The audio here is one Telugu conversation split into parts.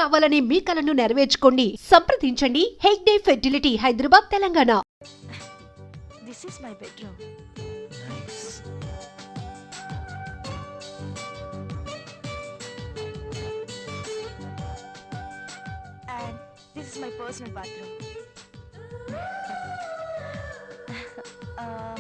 కావాలనే మీ కలను నెరవేర్చుకోండి. సంప్రదించండి Hegde fertility, Hyderabad, Telangana. This is my bedroom. Nice. And this is my personal bathroom. uh,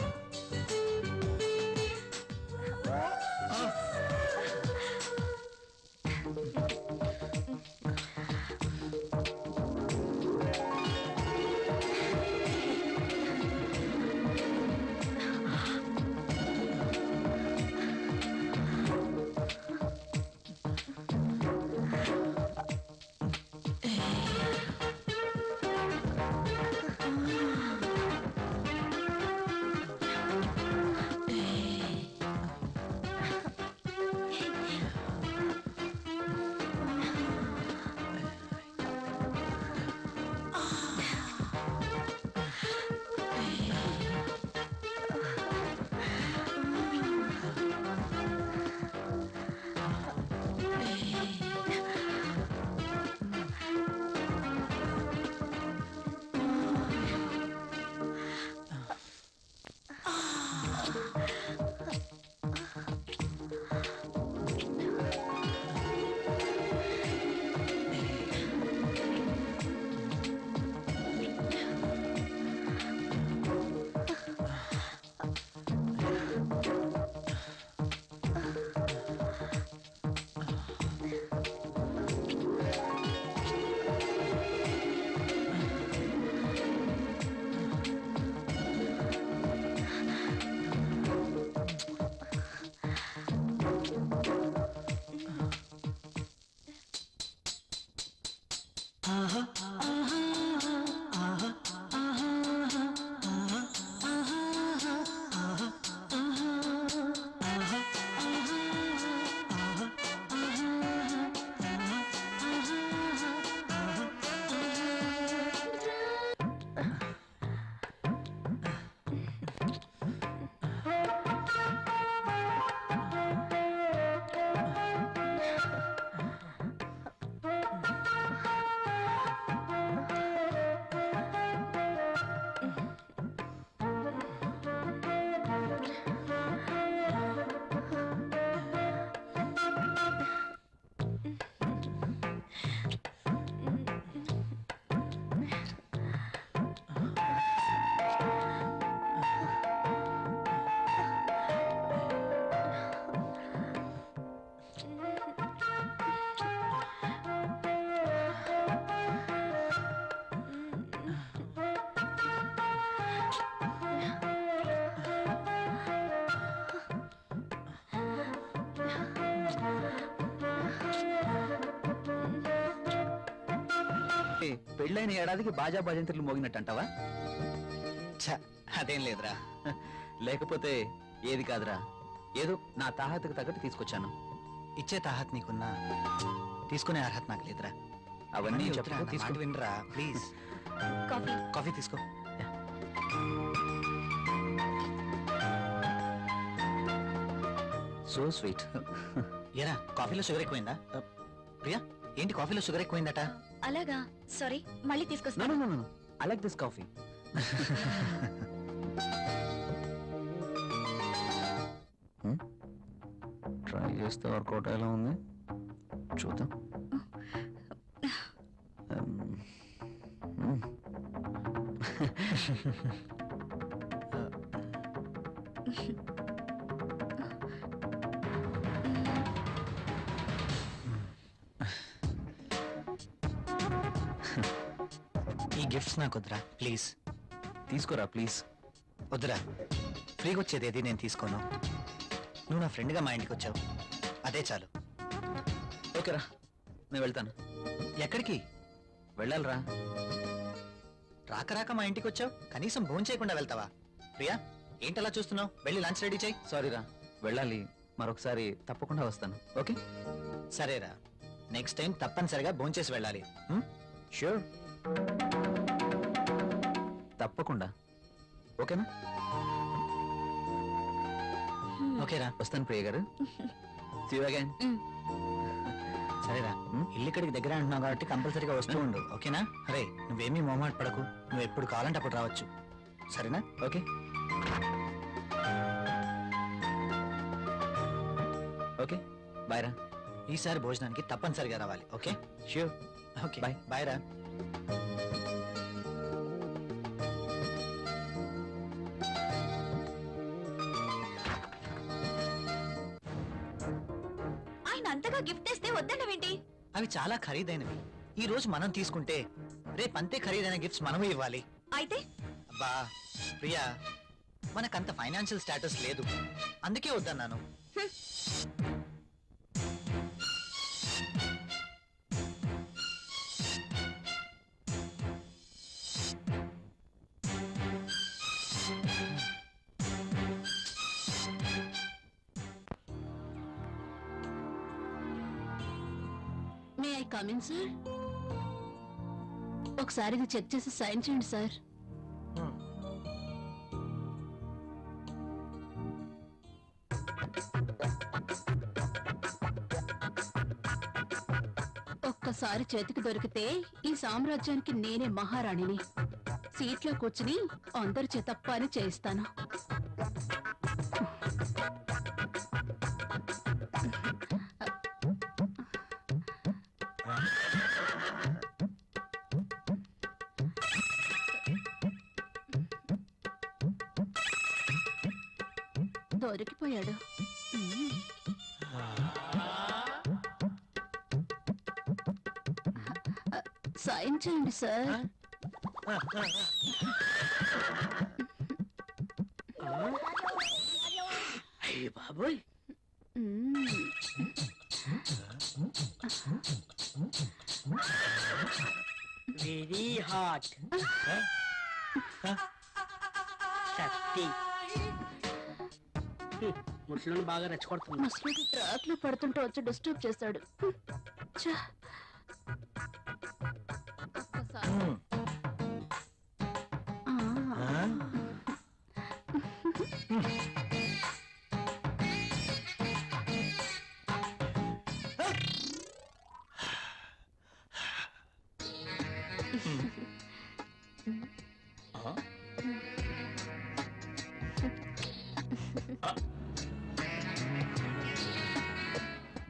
పెళ్ళైన ఏడాదికి బాజా భజంత్రులు మోగినట్టు అంటావా? అదేం లేదురా. లేకపోతే ఏది కాదురా, ఏదో నా తాహతకు తగ్గట్టు తీసుకొచ్చాను. ఇచ్చే తాహత్ నీకున్నా, తీసుకునే అర్హత నాకు లేదురా. అవన్నీ తీసుకు వినరా ప్లీజ్. కాఫీ తీసుకో. So sweet. ఏరా కాఫీలో షుగర్ ఎక్కువైందా? ప్రియా ఏంటి కాఫీలో షుగర్ ఎక్కువైందట? అలాగా, సారీ, మళ్ళీ తీసుకొస్తా. I like this coffee. Try చేస్తే వర్కౌట్ ఎలా ఉంది చూద్దాం. ఈ గిఫ్ట్స్ నాకు వద్దురా ప్లీజ్. తీసుకోరా ప్లీజ్. వద్దురా, ఫ్రీగా వచ్చేది ఏది నేను తీసుకోను. నువ్వు నా ఫ్రెండ్గా మా ఇంటికి వచ్చావు, అదే చాలు. ఓకేరా, నేను వెళ్తాను. ఎక్కడికి వెళ్ళాలిరా. రాక రాక మా ఇంటికి వచ్చావు, కనీసం భోజనం చేయకుండా వెళ్తావా? ప్రియా ఏంటలా చూస్తున్నావు? వెళ్ళి లంచ్ రెడీ చేయి. సారీరా, వెళ్ళాలి. మరొకసారి తప్పకుండా వస్తాను. ఓకే సరేరా, నెక్స్ట్ టైం తప్పనిసరిగా భోంచేసి వెళ్ళాలి. ష్యూర్, తప్పకుండా. ఓకేనా? ఓకేరా, వస్తాను ప్రియ గారు. See you again. సరేరా, ఉమ్. ఇల్లు ఇక్కడికి దగ్గర అంటున్నావు కాబట్టి కంపల్సరీగా వస్తూ ఉండు, ఓకేనా? అరే నువ్వేమీ మొహమాట పడకు, నువ్వు ఎప్పుడు కావాలంటే అప్పుడు రావచ్చు, సరేనా? ఓకే ఓకే బాయ్ రా. ఈసారి భోజనానికి తప్పనిసరిగా రావాలి, okay? Sure. Okay Bye. Bye రా. ఆయన అంతగా గిఫ్ట్ తెస్తే వద్దన్నవేంటి? అవి చాలా ఖరీదైనవి. ఈ రోజు మనం తీసుకుంటే రేపు అంతే ఖరీదైన గిఫ్ట్స్ మనము ఇవ్వాలి. అయితే అబ్బా ప్రియా, మనకంత ఫైనాన్షియల్ స్టేటస్ లేదు, అందుకే వద్దన్నాను. May I come in sir? ఒకసారి ఇది చెక్ చేసి సైన్ చేయండి సార్. ఒక్కసారి చేతికి దొరికితే ఈ సామ్రాజ్యానికి నేనే మహారాణిని. సీట్లో కూర్చుని అందరి చేత పని చేయిస్తాను. దొరికిపోయాడు. సైన్ చేయండి సార్. అయ్య బాబోయ్, వెరీ హాట్. కత్తి ముసలిని బాగా రెచ్చగొడుతుంది. ముసలికి ట్రాక్ లో పడుతుంటే వచ్చి డిస్టర్బ్ చేశాడు. ఛ! ఒక్కసారి. ఆ.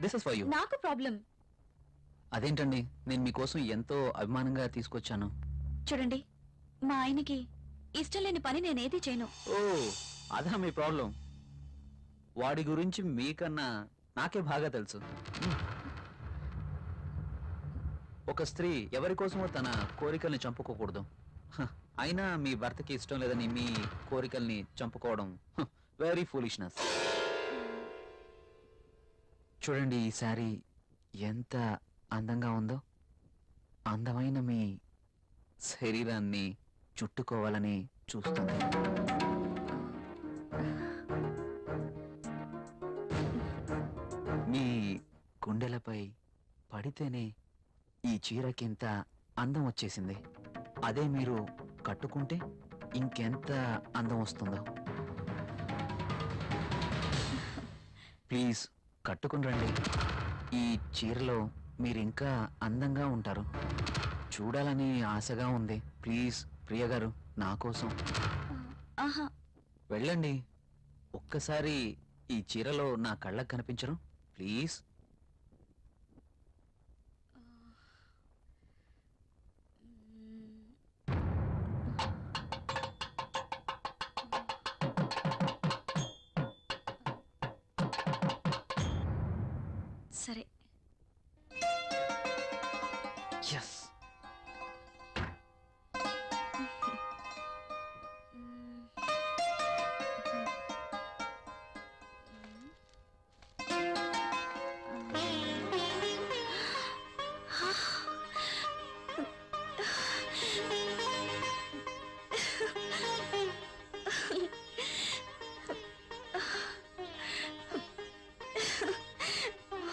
This is for you. నాకు ప్రాబ్లం. అదేంటండి, నేను మీకోసం ఎంతో అభిమానంగా తీసుకొచ్చాను. చూడండి, మా ఆయనకి ఇష్టం లేని పని నేనేది చేయను. ఓ అదా మీ ప్రాబ్లం. వాడి గురించి మీకన్నా నాకే బాగా తెలుసు. ఒక స్త్రీ ఎవరి కోసమో తన కోరికల్ని చంపుకోకూడదు. హ, అయినా మీ భర్తకి ఇష్టం లేదని మీ కోరికల్ని చంపుకోవడం వెరీ ఫూలిష్నెస్. చూడండి, ఈ శారీ ఎంత అందంగా ఉందో. అందమైన మీ శరీరాన్ని చుట్టుకోవాలని చూస్తుంది. మీ గుండెలపై పడితేనే ఈ చీరకింత అందం వచ్చేసింది. అదే మీరు కట్టుకుంటే ఇంకెంత అందం వస్తుందో. ప్లీజ్ కట్టుకుని రండి. ఈ చీరలో మీరు ఇంకా అందంగా ఉంటారు. చూడాలని ఆశగా ఉంది. ప్లీజ్ ప్రియ గారు, నా కోసం ఆహా, వెళ్ళండి. ఒక్కసారి ఈ చీరలో నా కళ్ళకు కనిపించరు? ప్లీజ్. సరే. Yes.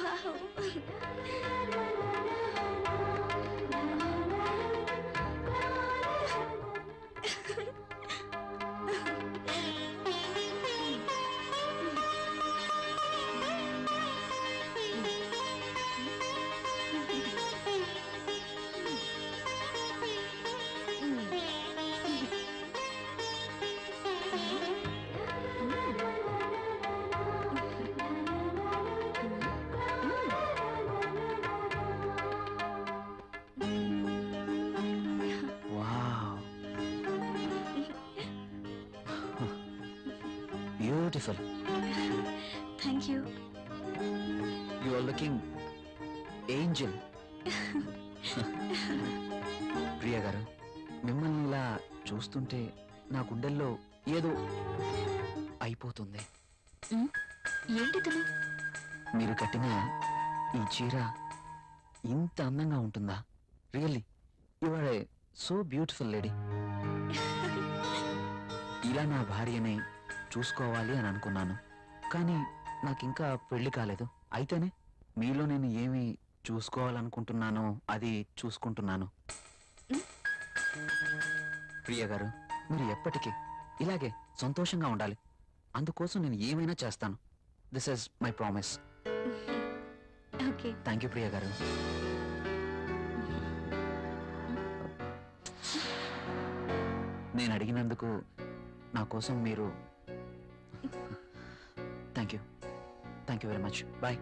Wow. Beautiful. Thank you. You are looking angel. Priya గారు, మిమ్మల్ని ఇలా చూస్తుంటే నా గుండెల్లో ఏదో అయిపోతుంది. ఏంటితను? మీరు కట్టిన ఈ చీర ఇంత అందంగా ఉంటుందా? Really you are a so beautiful lady. ఇలా నా భార్యని చూసుకోవాలి అని అనుకున్నాను, కానీ నాకింకా పెళ్లి కాలేదు. అయితేనే మీలో నేను ఏమి చూసుకోవాలనుకుంటున్నానో అది చూసుకుంటున్నాను. ప్రియ గారు, మీరు ఎప్పటికీ ఇలాగే సంతోషంగా ఉండాలి. అందుకోసం నేను ఏమైనా చేస్తాను. This is my promise. Okay. Thank you Priya గారు. నేను అడిగినందుకు నా కోసం మీరు thank you very much. Bye.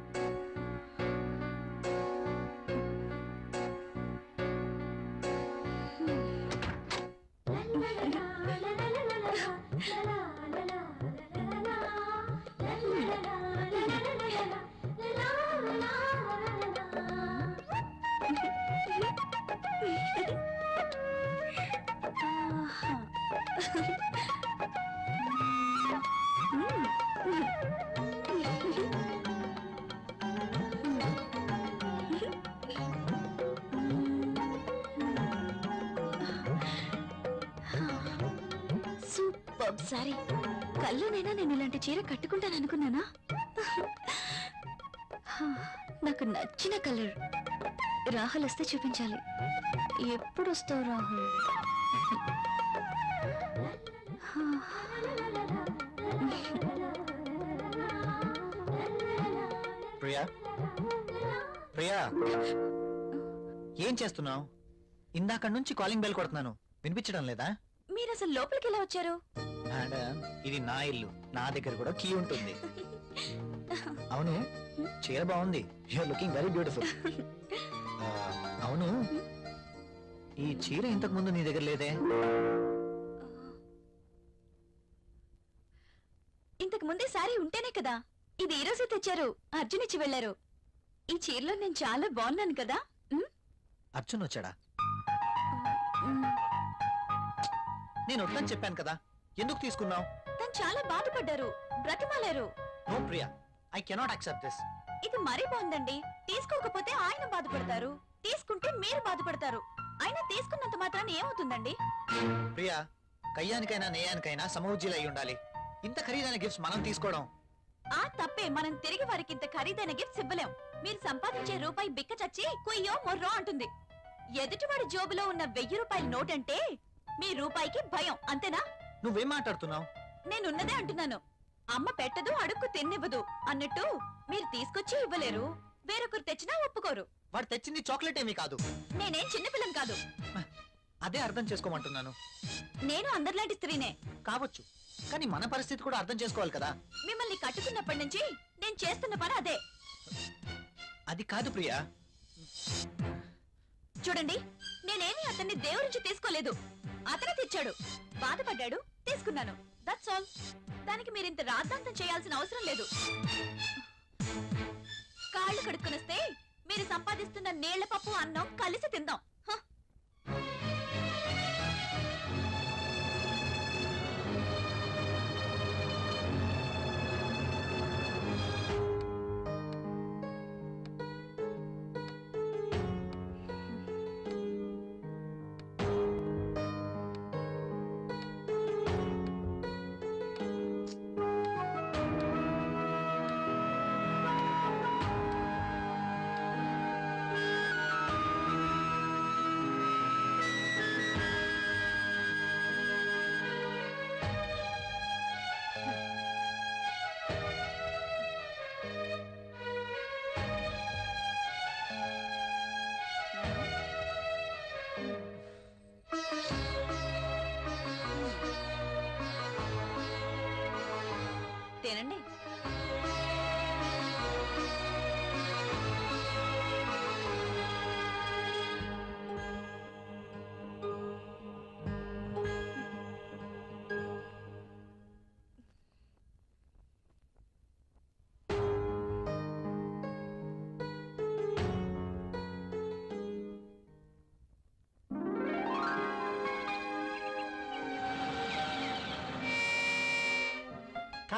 Super sorry. కల్లోనైనా నేను ఇలాంటి చీర కట్టుకుంటాను అనుకున్నానా? నాకు నచ్చిన కలర్. రాహుల్ వస్తే చూపించాలి. ఎప్పుడు వస్తావు రాహుల్? ప్రియా, ప్రియా, ఏం చేస్తున్నావు? ఇందాక నుంచి కాలింగ్ బెల్ కొడుతున్నాను, వినిపించడం లేదా? మీరు అసలు లోపలికి ఎలా వచ్చారు? మేడం, ఇది నా ఇల్లు, నా దగ్గర కూడా కీ ఉంటుంది. అవును, చీర బాగుంది. You're looking very beautiful. అవును, ఈ చీర ఇంతకు ముందు నీ దగ్గర లేదే? ఇంతకు ముందే సారీ ఉంటేనే కదా. ఇది ఈ రోజే తెచ్చారు. అర్జున్ ఇచ్చి వెళ్లారు. ఈ చీరలో నేను చాలా బాగున్నాను కదా. అర్జున్ వచ్చాడా? నేను వద్దని చెప్పాను కదా, ఎందుకు తీసుకున్నావు? తను చాలా బాధపడ్డారు, బ్రతిమాలారు. No Priya, I cannot accept this. ఇది మరీ బాగుందండి. తీసుకోకపోతే ఆయన బాధపడతారు, తీసుకుంటే మీరు బాధపడతారు. అయినా తీసుకున్నంత మాత్రాన్ని ఏమవుతుందండి? ప్రియా, కయ్యానికైనా నేయానికైనా సమౌజ్జీలు అయి ఉండాలి. ఇంత ఖరీదైన గిఫ్ట్స్ మనం తీసుకోవడం ఆ తప్పే. మనం తిరిగి వారికి ఇంత ఖరీదైన గిఫ్ట్స్ ఇవ్వలేం. మీరు సంపాదించే రూపాయి బిక్క చచ్చి కుయ్యో మొర్రో అంటుంది. ఎదుటివాడి జోబులో ఉన్న 1000 రూపాయల నోట్ అంటే మీ రూపాయికి భయం, అంతేనా? నువ్వేం మాట్లాడుతున్నావు? నేనున్నదే అంటున్నాను. అమ్మ పెట్టదు, అడుక్కు తిన్నివ్వదు అన్నట్టు మీరు తీసుకొచ్చి ఇవ్వలేరు, వేరొకరు తెచ్చినా ఒప్పుకోరు. వాడు తెచ్చింది చాక్లెట్ ఏమీ కాదు. నేనేం చిన్నపిల్లం కాదు. అదే అర్థం చేసుకోమంటున్నాను. నేను అందరిలాంటి స్త్రీనే. కావచ్చు, కానీ మన పరిస్థితి కూడా అర్థం చేసుకోవాలి కదా. మిమ్మల్ని కట్టుకున్నప్పటి నుంచి నేను చేస్తున్న పని అదే. అది కాదు ప్రియా. చూడండి, నేనేమి అతన్ని దేవురించి తీసుకోలేదు. అతనే తెచ్చాడు, బాధపడ్డాడు, తీసుకున్నాను. That's all. దానికి మీరింత రాద్ధాంతం చేయాల్సిన అవసరం లేదు. కాళ్ళు కడుక్కునొస్తే మీరు సంపాదిస్తున్న నీళ్ల పప్పు అన్నం కలిసి తిందాం.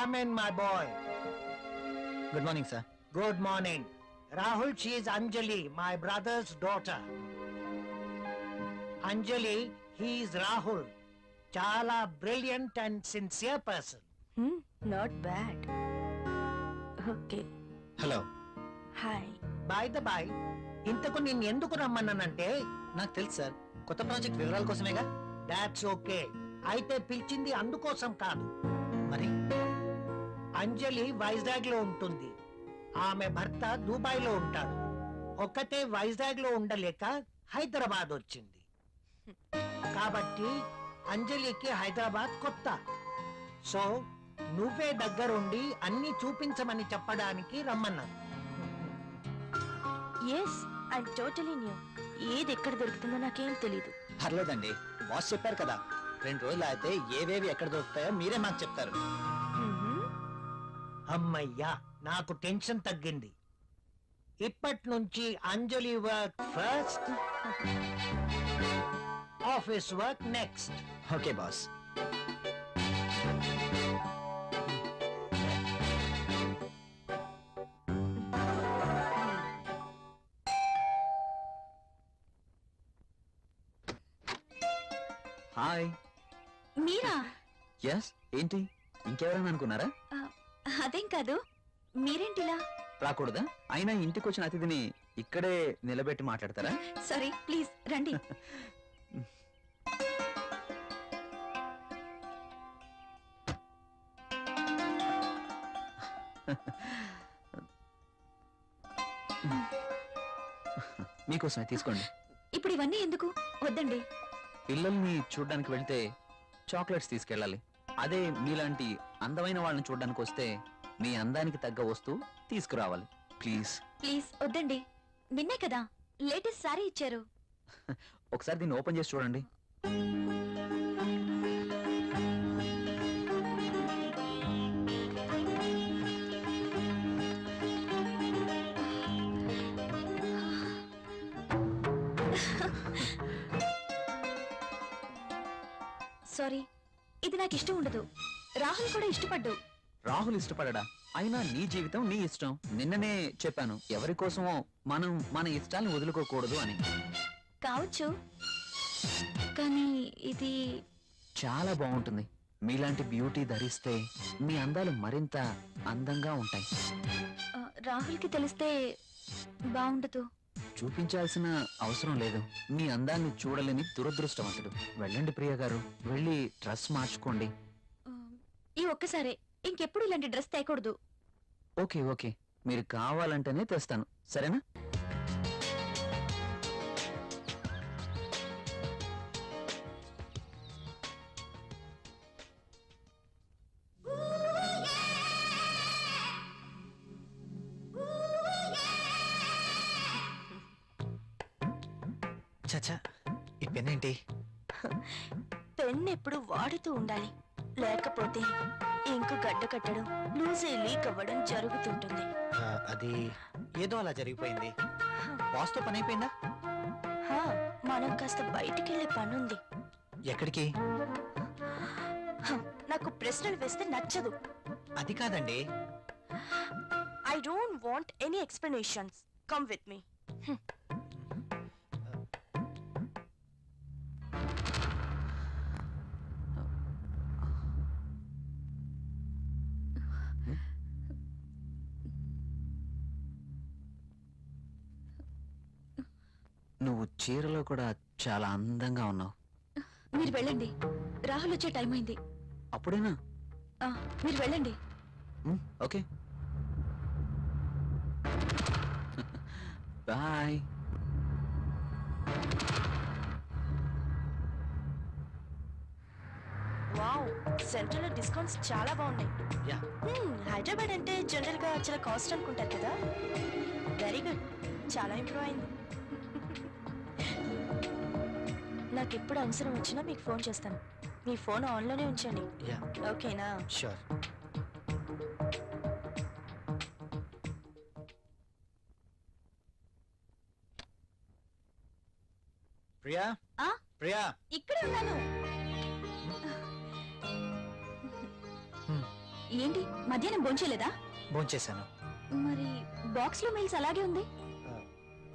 Come in, my boy. Good morning sir. Good morning. Rahul, she is Anjali, my brother's daughter. Anjali, he is Rahul. Chala brilliant and sincere person. Not bad. Okay, hello. Hi. By the by, ఇంతకు నిన్ను ఎందుకు రమ్మన్నానంటే, నాకు తెలుసు సార్, కొత్త ప్రాజెక్ట్ వివరాల కోసమేగా. That's okay. అయితే పిలిచింది అందుకోసం కాదు. మరి అంజలి వైజాగ్ లో ఉంటుంది. ఆమె భర్త దుబాయ్ లో ఉంటాడు. ఒక్కతే వైజాగ్ లో ఉండలేక హైదరాబాద్ వచ్చింది. కాబట్టి అంజలికి హైదరాబాద్ కొత్త. సో నువ్వే దగ్గరుండి అన్ని చూపించమని చెప్పడానికి రమ్మన్నాను. Yes, I totally new. ఏది ఎక్కడ దొరుకుతుందో నాకేం తెలీదు. పర్లేదండి, బాస్ చెప్పారు కదా, 2 రోజులు అయితే ఏవేవి ఎక్కడ దొరుకుతాయో మీరే మాకు చెప్తారు. అమ్మయ్యా, నాకు టెన్షన్ తగ్గింది. ఇప్పటి నుంచి Anjali work first, office work next. Okay boss. Hi. మీరా? ఎస్, ఏంటి ఇంకెవరైనా అనుకున్నారా? అదేం కాదు, మీరేంటిలా? రాకూడదా? అయినా ఇంటికి వచ్చిన అతిథిని ఇక్కడే నిలబెట్టి మాట్లాడతారా? సారీ, ప్లీజ్ రండి. మీకోసమే తీసుకోండి. ఇప్పుడు ఇవన్నీ ఎందుకు? వద్దండి. పిల్లల్ని చూడ్డానికి వెళ్తే చాక్లెట్స్ తీసుకెళ్ళాలి. అదే మీలాంటి అందమైన వాళ్ళని చూడ్డానికి వస్తే మీ అందానికి తగ్గ వస్తువు తీసుకురావాలి. ప్లీజ్ ప్లీజ్ వద్దండి. నిన్నే కదా లేటెస్ట్ సారీ ఇచ్చారు. ఒకసారి దీన్ని ఓపెన్ చేసి చూడండి. సారీ, ఇది నాకు ఇష్టం ఉండదు. రాహుల్ కూడా ఇష్టపడ్డు. రాహుల్ ఇష్టపడడా? అయినా నీ జీవితం నీ ఇష్టం. నిన్ననే చెప్పాను, ఎవరి కోసమో మనం మన ఇష్టాల్ని వదులుకోకూడదు అని. కావచ్చు, కానీ ఇది చాలా బాగుంటుంది. మీలాంటి బ్యూటీ ధరిస్తే మీ అందాలు మరింత అందంగా ఉంటాయి. రాహుల్కి తెలిస్తే బాగుండదు. చూపించాల్సిన అవసరం లేదు. మీ అందాన్ని చూడలేని దురదృష్టవంతుడు. వెళ్ళండి ప్రియ గారు, వెళ్ళి డ్రెస్ మార్చుకోండి. ఈ ఒక్కసారే, ఇంకెప్పుడు ఇలాంటి డ్రెస్ తేకూడదు. ఓకే ఓకే, మీరు కావాలంటేనే తెస్తాను, సరేనా? చచ్చా, ఈ పెన్ ఏంటి? పెన్ ఎప్పుడు వాడుతూ ఉండాలి, లేకపోతే ఇంకు గడ్డ కట్టడం, లూజ్ లీక్ అవ్వడం జరుగుతుంటుంది. అది ఏదో అలా జరిగిపోయింది. బాస్తో పని అయిపోయిందా? మనం కాస్త బయటికెళ్ళే పనుంది. ఎక్కడికి? నాకు ప్రశ్నలు వేస్తే నచ్చదు. అది కాదండి. I don't want any explanations. Come with me. నువ్వు చీరలో కూడా చాలా అందంగా ఉన్నావు. మీరు వెళ్ళండి, రాహుల్ వచ్చే టైం అయింది. అప్పుడేనా? మీరు వెళ్ళండి. Okay, bye. Wow, central discounts చాలా బాగున్నాయి. యా. హైదరాబాద్ అంటే జనరల్ గా చాలా కాస్ట్ అనుకుంటారు కదా. వెరీ గుడ్, చాలా ఇంప్రూవ్ అయింది. నాకు ఎప్పుడు అవసరం వచ్చినా మీకు ఫోన్ చేస్తాను. మీ ఫోన్ ఆన్లోనే ఉంచండి, యా, ఓకేనా? షూర్. ప్రియా, ప్రియా, ఇక్కడే ఉన్నాను. ఏంటి మధ్యాహ్నం భోంచేలేదా? భోంచేశాను. మరి బాక్స్ లో మెయిల్స్ అలాగే ఉంది.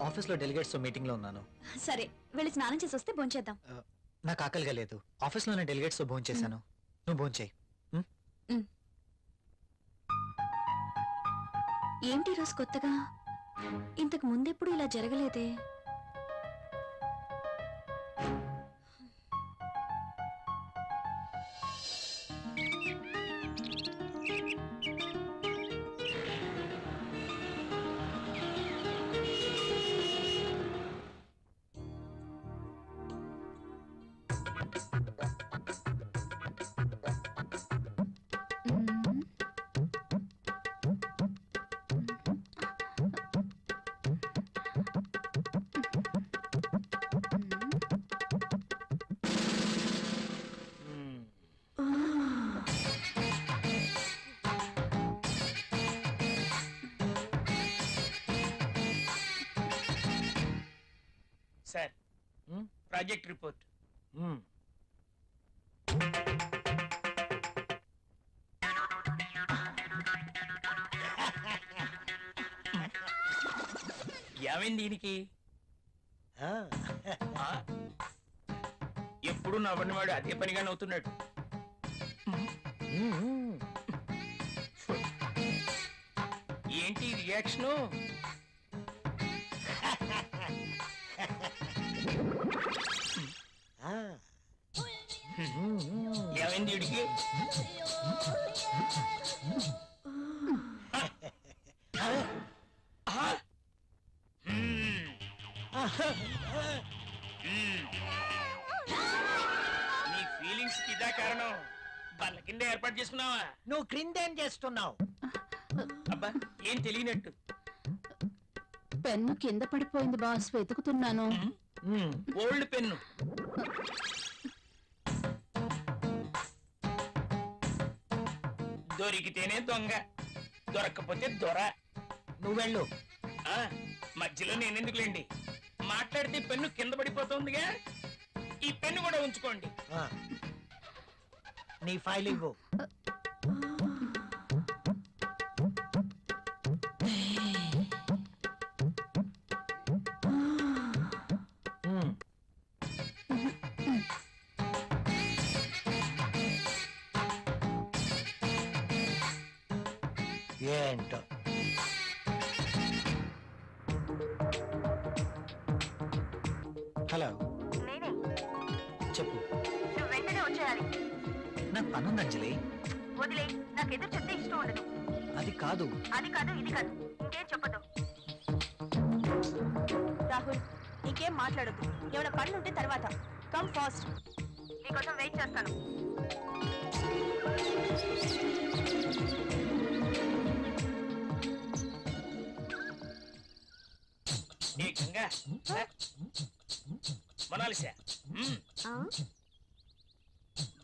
ఆఫీస్లో డెలిగేట్స్ తో మీటింగ్ లో ఉన్నాను. సరే వెళ్ళి స్నానం చేసి వస్తే భోంచేద్దాం. నాకు ఆకలిగా లేదు. ఆఫీస్లోనే డెలిగేట్స్ తో భోంచేశాను. నువ్వు భోంచేయి. ఏంటి రోజు కొత్తగా? ఇంతకు ముందెప్పుడు ఇలా జరగలేదే. Sir project report. ఏమైంది దీనికి? ఎప్పుడు నవ్వనివాడు అదే పనిగా నవ్వుతున్నాడు. ఏంటి రియాక్షను? ఏమైంది వీడికి? నీ ఫీలింగ్స్ కి ఇదా కారణం? బల్ల కింద ఏర్పాటు చేసుకున్నావా? నువ్వు క్రిందేం చేస్తున్నావు? అబ్బా ఏం తెలియనట్టు. పెన్ను కింద పడిపోయింది బాస్, వెతుకుతున్నాను. Old pen. దొరికితేనే దొంగ, దొరక్కపోతే దొర. నువ్వు వెళ్ళు. మధ్యలో నేనెందుకులేండి, మాట్లాడితే పెన్ను కింద పడిపోతుందిగా. ఈ పెన్ను కూడా ఉంచుకోండి. నీ ఫైల్ ఇవ్వు. ఏంటో హలో, చెప్పు. నువ్వు వెంటనే వచ్చేయాలి. నాకు పనుంది అంజలి. వదిలే, నాకు ఎదురు చెప్తే ఇష్టం ఉండదు. అది కాదు. అది కాదు, ఇది కాదు, ఇంకేం చెప్పదు. రాహుల్, ఇంకేం మాట్లాడద్దు. ఏమైనా పనులు ఉంటే తర్వాత. కమ్ ఫాస్ట్, నీకోసం వెయిట్ చేస్తాను. మనాలిసా,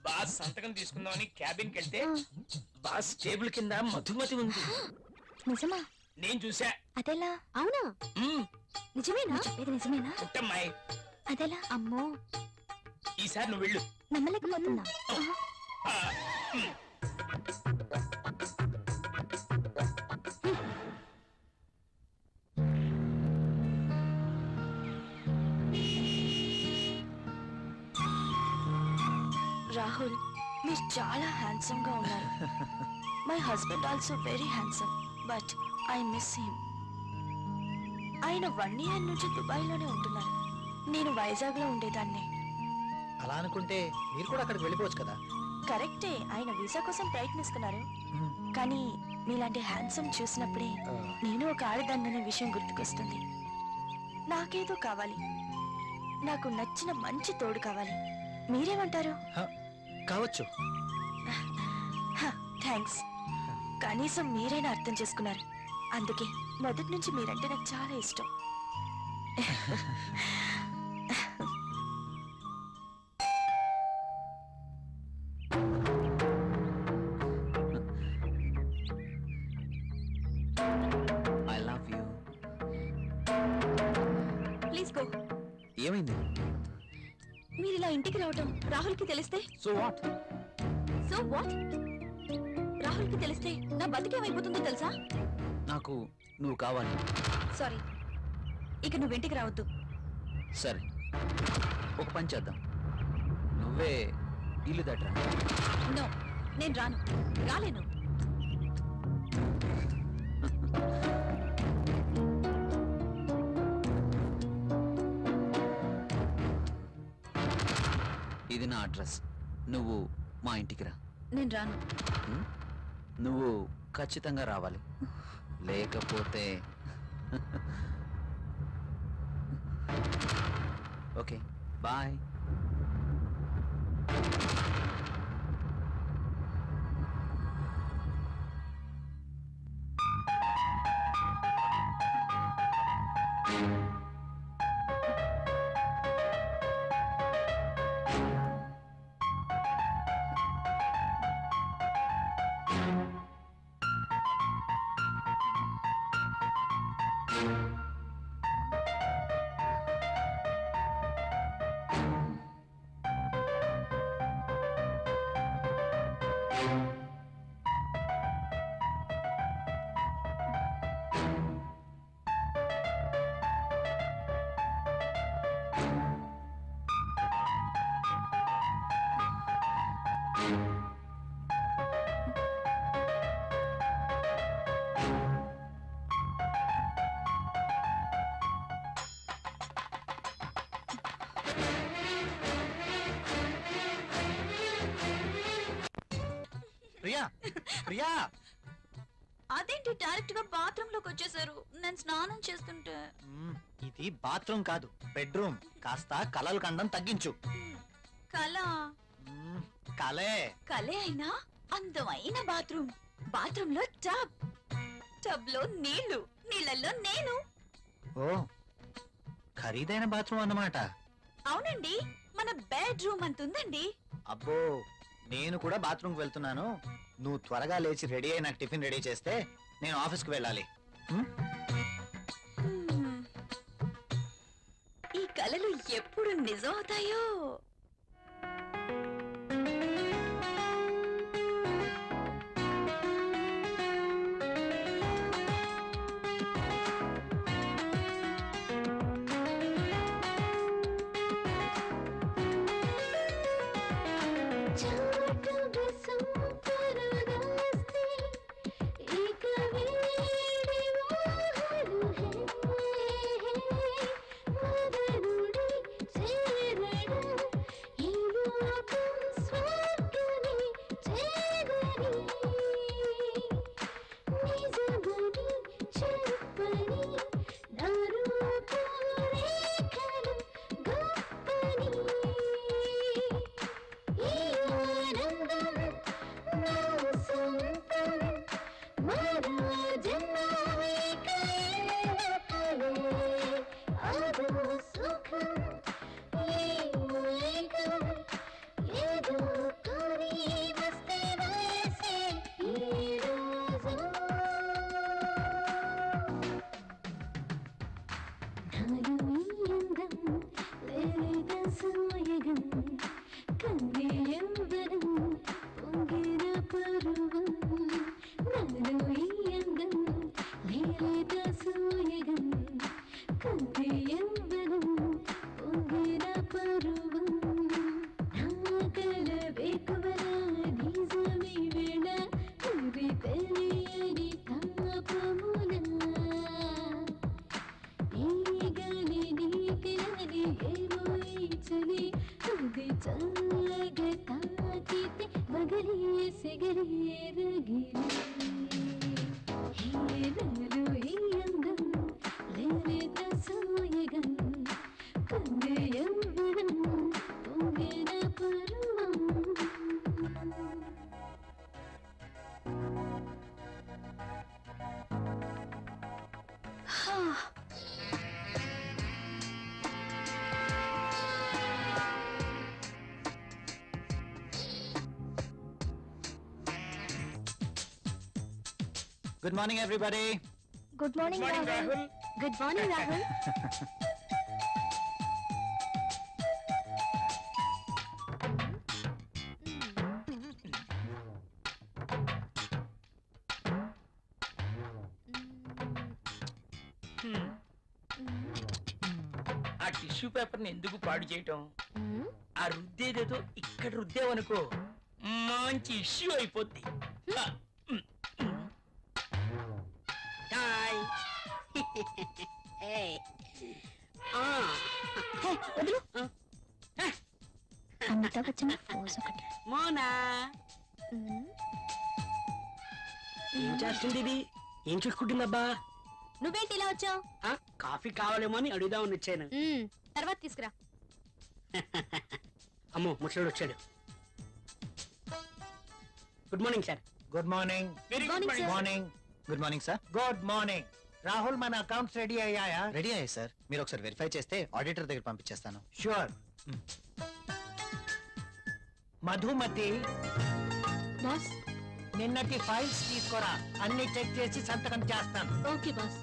బాస్ సంతకం తీసుకుందామని క్యాబిన్కి వెళ్తే బాస్ టేబుల్ కింద మధుమతి ఉంది. నిజమా? నేను చూసా. అదెలా? అవునా? నిజమేనా? ఇది నిజమేనా? పుట్టమ్మాయి, అదెలా? అమ్మో, ఈసారి నువ్వు వెళ్ళు. నమ్మలేకపోతున్నా. రాహుల్, మీరు చాలా హ్యాండ్సమ్ గా ఉన్నారు. My husband also very handsome, but I miss him. ఆయన 1 year నుంచి దుబాయ్ లోనే ఉంటున్నారు. నేను వైజాగ్ లో ఉండేదాన్ని. అలా అనుకుంటే మీరు కూడా అక్కడికి వెళ్ళిపోవచ్చు కదా. కరెక్టే, ఆయన వీసా కోసం ప్రయత్నిస్తున్నారు. కానీ మీలాంటి హ్యాండ్సమ్ చూసినప్పుడే నేను ఒక ఆడదాన్ననే విషయం గుర్తుకొస్తుంది. నాకేదో కావాలి, నాకు నచ్చిన మంచి తోడు కావాలి. మీరేమంటారు? కావచ్చు. థ్యాంక్స్, కనీసం మీరైనా అర్థం చేసుకున్నారు. అందుకే మొదటి నుంచి మీరంటే నాకు చాలా ఇష్టం. I love you. Please go. ఏమైంది? మీరు ఇలా ఇంటికి రావటం రాహుల్ కి తెలిస్తే? So what? So what? రాహుల్కి తెలిస్తే నా బతికేమైపోతుందో తెలుసా? నాకు నువ్వు కావాలి. సారీ, ఇక నువ్వు ఇంటికి రావద్దు. సరే, ఒక పని చేద్దాం. నువ్వే ఇల్లు దట్రా. నో, నేను రాను, రాలేను. ఇది నా అడ్రస్. నువ్వు మా ఇంటికి రా. నేను రాను. నువ్వు ఖచ్చితంగా రావాలి, లేకపోతే ఓకే బాయ్. ప్రియా, ప్రియా, అదేంటి డైరెక్ట్ గా బాత్రూమ్ లోకి వచ్చేసారు? నేను స్నానం చేస్తుంటే. ఇది బాత్రూమ్ కాదు, బెడ్రూమ్. కాస్త కలలు కండం తగ్గించు. కళ కలే. కలే అయినా అందమైన బాత్రూమ్. బాత్రూమ్ లో టబ్, టబ్ లో నీళ్లు, నీళ్ళల్లో నేను. ఓ, ఖరీదైన బాత్రూమ్ అన్నమాట. అవునండి, మన బెడ్రూమ్ అంతుందండి. అబ్బో, నేను కూడా బాత్రూమ్కి వెళ్తున్నాను. నువ్వు త్వరగా లేచి రెడీ అయి నాకు టిఫిన్ రెడీ చేస్తే నేను ఆఫీస్కి వెళ్ళాలి. ఈ కలలు ఎప్పుడు నిజం అవుతాయో. Good morning, everybody. Good morning Rahul. Good morning Rahul. ఆ టిష్యూ పేపర్ ని ఎందుకు పాడు చేయటం? ఆ రుద్దేదేదో ఇక్కడ రుద్దేవనుకో మంచి ఇష్యూ అయిపోద్ది. హాయ్ అమితాబ్ బచ్చన్ పోజ్ ఒకటి. మోనా ఏం చేస్తుంది ఇది? ఏం చూసుకుంటుందబ్బా? నువ్వేంటి ఇలా వచ్చావు? కాఫీ కావాలేమో అని అడుగుదామని వచ్చాను. తర్వాత తీసుకురా. అమ్మో ముసలోడు వచ్చాడు. Good morning sir. Good morning. Very Morning, good sir. Morning. Good morning sir. Good morning. Rahul, మన అకౌంట్స్ రెడీ అయ్యాయా? రెడీ అయ్యాయి సార్. మీరు ఒకసారి వెరిఫై చేస్తే ఆడిటర్ దగ్గర పంపించేస్తాను. షూర్. మధుమతి, బాస్. నిన్నటి ఫైల్స్ తీసుకురా. అన్ని చెక్ చేసి సంతకం చేస్తాను. Okay boss.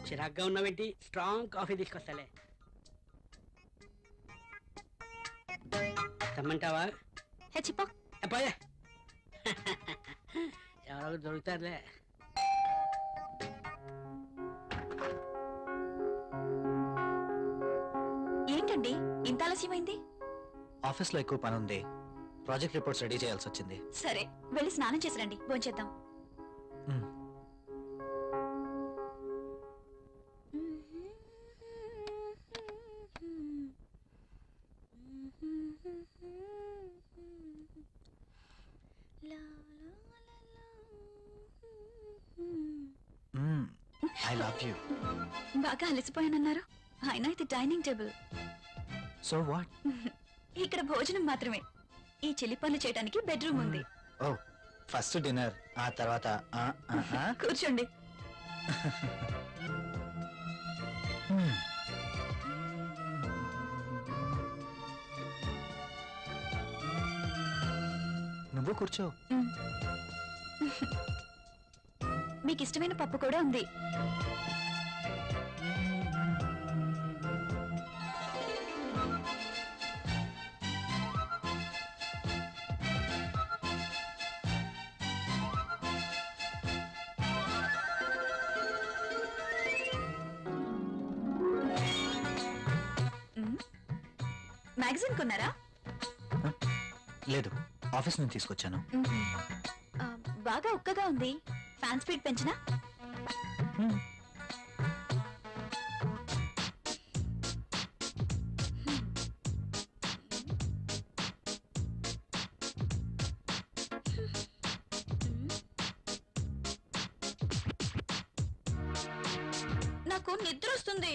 చిరాగ్గా ఉన్నావేంటి? Strong coffee తీసుకొస్తాలే. తెమ్మంటావా? హెచ్చిపో. పోయా ఎవరో దొరుకుతారులే. ఏంటండి ఇంత ఆలస్యమైంది? ఆఫీస్ లో ఎక్కువ పని ఉంది. ప్రాజెక్ట్ రిపోర్ట్స్ రెడీ చేయాల్సి వచ్చింది. సరే వెళ్ళి స్నానం చేసి రండి, భోంచేద్దాం. మ్మ్. I love you. బాగా అలసిపోయానన్నారు. అయినా ఇది డైనింగ్ టేబుల్. So what? ఇక్కడ భోజనం మాత్రమే. ఈ చిలి పనులు చేయడానికి బెడ్రూమ్ ఉంది. ఓ, ఫస్ట్ డిన్నర్, ఆ తర్వాత కూర్చోండి. నువ్వు కూర్చో. మీకు ఇష్టమైన పప్పు కూడా ఉంది. మ్యాగజైన్ కొన్నారా? లేదు, ఆఫీస్ నుంచి తీసుకొచ్చాను. బాగా ఉక్కగా ఉంది. ఫ్యాన్ స్పీడ్ పెంచినా? నాకు నిద్ర వస్తుంది.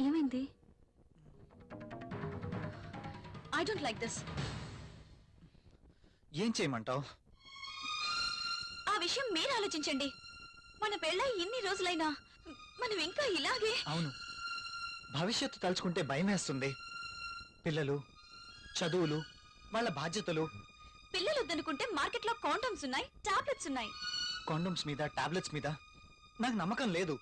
ఏమైంది? I don't like this. ఏం చేయమంటావు? ఆ విషయం మీరు ఆలోచించండి. మన పెళ్ళై ఇన్ని రోజులైనా మనం ఇంకా ఇలాగే. అవును, భవిష్యత్తు తలుచుకుంటే భయం వేస్తుంది. పిల్లలు, చదువులు, వాళ్ళ బాధ్యతలు. పిల్లలు వద్దనుకుంటే మార్కెట్లో కాండమ్స్ ఉన్నాయి, టాబ్లెట్స్ ఉన్నాయి. కాండమ్స్ మీద, టాబ్లెట్స్ మీద నాకు నమ్మకం లేదు.